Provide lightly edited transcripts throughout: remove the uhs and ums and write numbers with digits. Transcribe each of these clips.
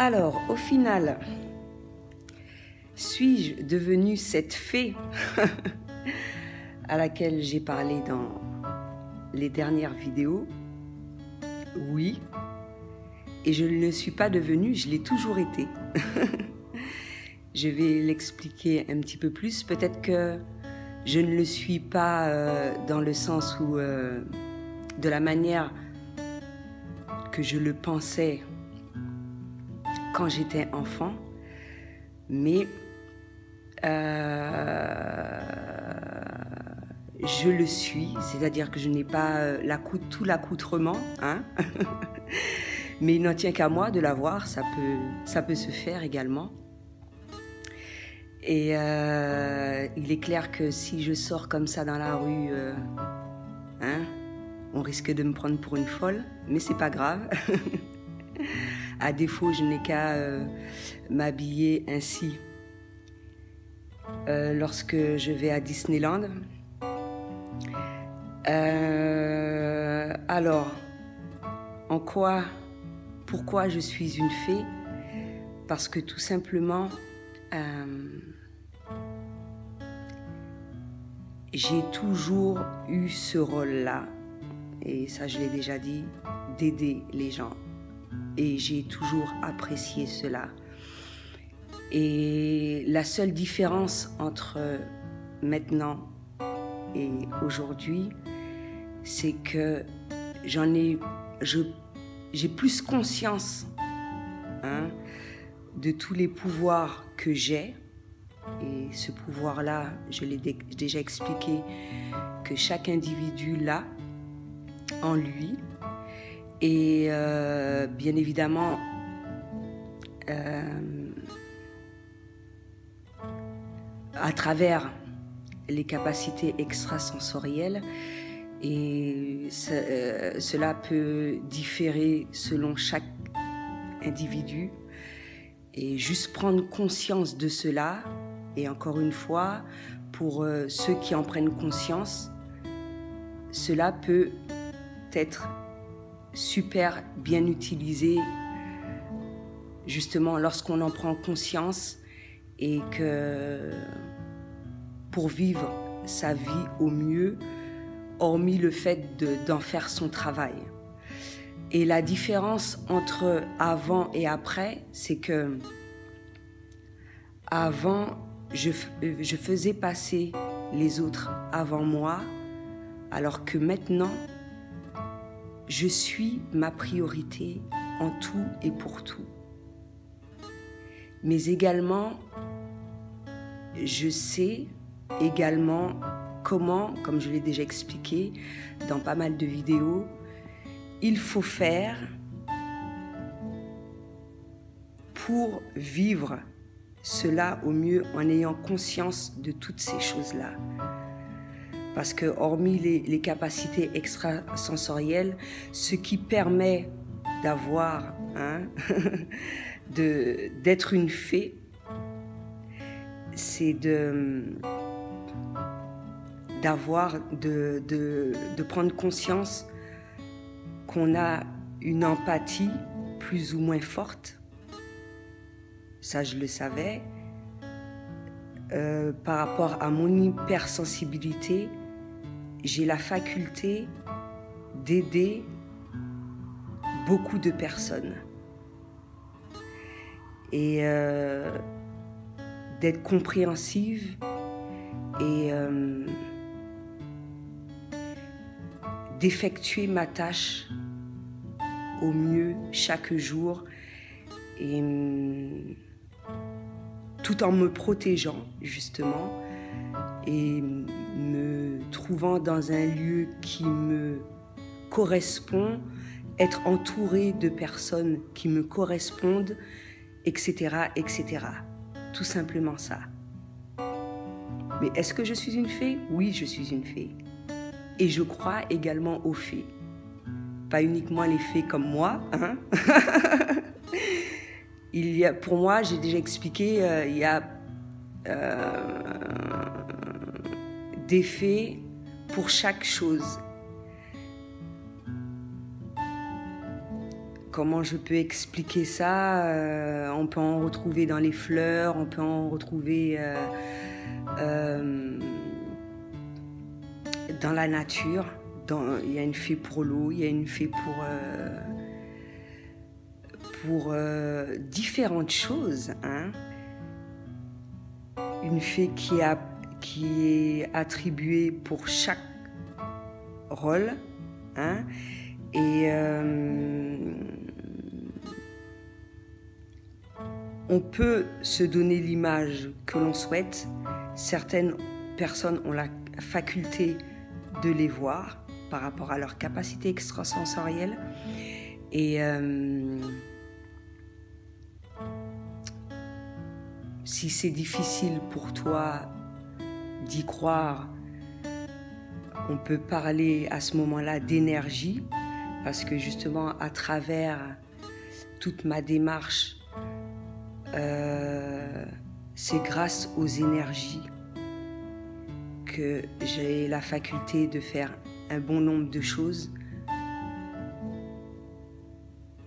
Alors, au final, suis-je devenue cette fée à laquelle j'ai parlé dans les dernières vidéos? Oui. Et je ne le suis pas devenue, je l'ai toujours été. Je vais l'expliquer un petit peu plus. Peut-être que je ne le suis pas dans le sens où, de la manière que je le pensais quand j'étais enfant, mais je le suis, c'est-à-dire que je n'ai pas tout l'accoutrement, hein. Mais il n'en tient qu'à moi de l'avoir, ça peut se faire également. Et il est clair que si je sors comme ça dans la rue, hein, on risque de me prendre pour une folle, mais c'est pas grave. À défaut, je n'ai qu'à m'habiller ainsi lorsque je vais à Disneyland. Alors, pourquoi je suis une fée? Parce que tout simplement, j'ai toujours eu ce rôle-là, et ça je l'ai déjà dit, d'aider les gens. Et j'ai toujours apprécié cela. Et la seule différence entre maintenant et aujourd'hui, c'est que j'ai plus conscience, hein, de tous les pouvoirs que j'ai. Et ce pouvoir-là, je l'ai déjà expliqué, que chaque individu l'a en lui. Et bien évidemment, à travers les capacités extrasensorielles, et cela peut différer selon chaque individu, et juste prendre conscience de cela. Et encore une fois, pour ceux qui en prennent conscience, cela peut être super bien utilisé justement lorsqu'on en prend conscience, et que pour vivre sa vie au mieux, hormis le fait d'en faire son travail. Et la différence entre avant et après, c'est que avant, je faisais passer les autres avant moi, alors que maintenant, je suis ma priorité en tout et pour tout. Mais également, je sais également comment, comme je l'ai déjà expliqué dans pas mal de vidéos, il faut faire pour vivre cela au mieux en ayant conscience de toutes ces choses-là. Parce que hormis les capacités extrasensorielles, ce qui permet d'avoir, hein, d'être une fée, c'est de prendre conscience qu'on a une empathie plus ou moins forte. Ça, je le savais. Par rapport à mon hypersensibilité, j'ai la faculté d'aider beaucoup de personnes. Et d'être compréhensive et d'effectuer ma tâche au mieux chaque jour, et tout en me protégeant justement et me trouvant dans un lieu qui me correspond, être entourée de personnes qui me correspondent, etc., etc. Tout simplement ça. Mais est-ce que je suis une fée? Oui, je suis une fée. Et je crois également aux fées. Pas uniquement les fées comme moi, hein. Pour moi, j'ai déjà expliqué, il y a des fées pour chaque chose. comment je peux expliquer ça? On peut en retrouver dans les fleurs, on peut en retrouver dans la nature. Il y a une fée pour l'eau, il y a une fée pour différentes choses, hein. Une fée qui est attribuée pour chaque rôle, hein. Et on peut se donner l'image que l'on souhaite. Certaines personnes ont la faculté de les voir par rapport à leur capacité extrasensorielle. Et si c'est difficile pour toi d'y croire, on peut parler à ce moment-là d'énergie, parce que justement, à travers toute ma démarche, c'est grâce aux énergies que j'ai la faculté de faire un bon nombre de choses.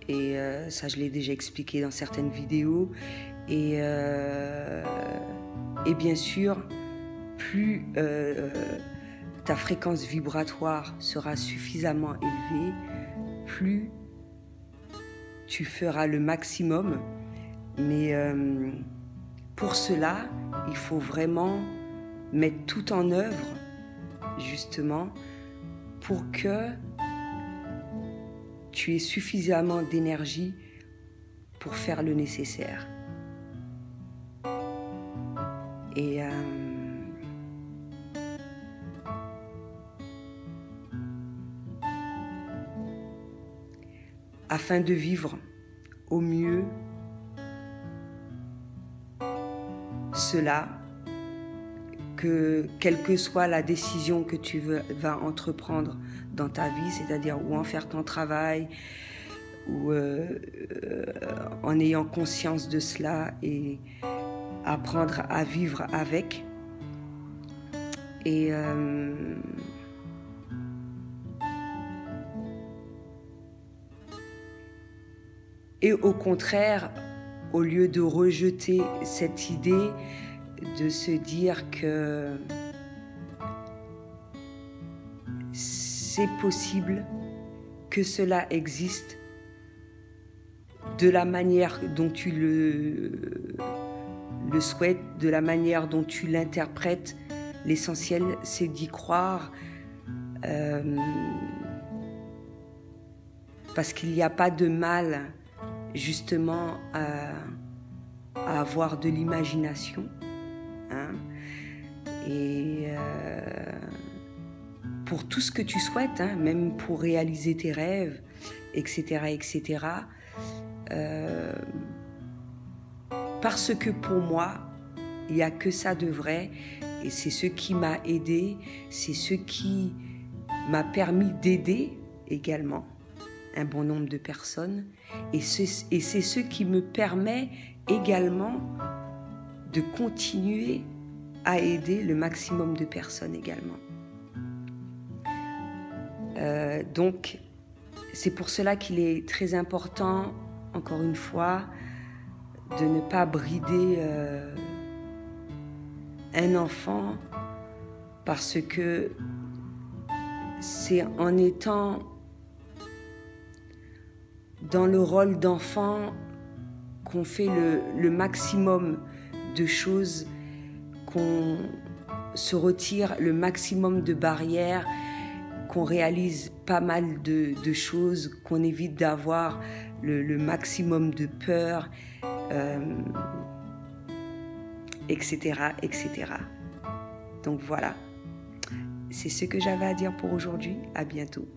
Et ça, je l'ai déjà expliqué dans certaines vidéos. Et bien sûr, plus ta fréquence vibratoire sera suffisamment élevée, plus tu feras le maximum. Mais pour cela, il faut vraiment mettre tout en œuvre, justement, pour que tu aies suffisamment d'énergie pour faire le nécessaire. Et afin de vivre au mieux cela, quelle que soit la décision que tu vas entreprendre dans ta vie, c'est-à-dire ou en faire ton travail, ou en ayant conscience de cela et apprendre à vivre avec. Et au contraire, au lieu de rejeter cette idée, de se dire que c'est possible, que cela existe de la manière dont tu le souhaites, de la manière dont tu l'interprètes. L'essentiel, c'est d'y croire, parce qu'il n'y a pas de mal justement à avoir de l'imagination, hein, et pour tout ce que tu souhaites, hein, même pour réaliser tes rêves, etc., etc. Parce que pour moi, il n'y a que ça de vrai, et c'est ce qui m'a aidé, c'est ce qui m'a permis d'aider également un bon nombre de personnes, et c'est ce qui me permet également de continuer à aider le maximum de personnes également. Donc, c'est pour cela qu'il est très important, encore une fois, de ne pas brider un enfant, parce que c'est en étant dans le rôle d'enfant qu'on fait le maximum de choses, qu'on se retire le maximum de barrières, qu'on réalise pas mal de choses, qu'on évite d'avoir le maximum de peur, etc., etc. Donc voilà, c'est ce que j'avais à dire pour aujourd'hui. À bientôt.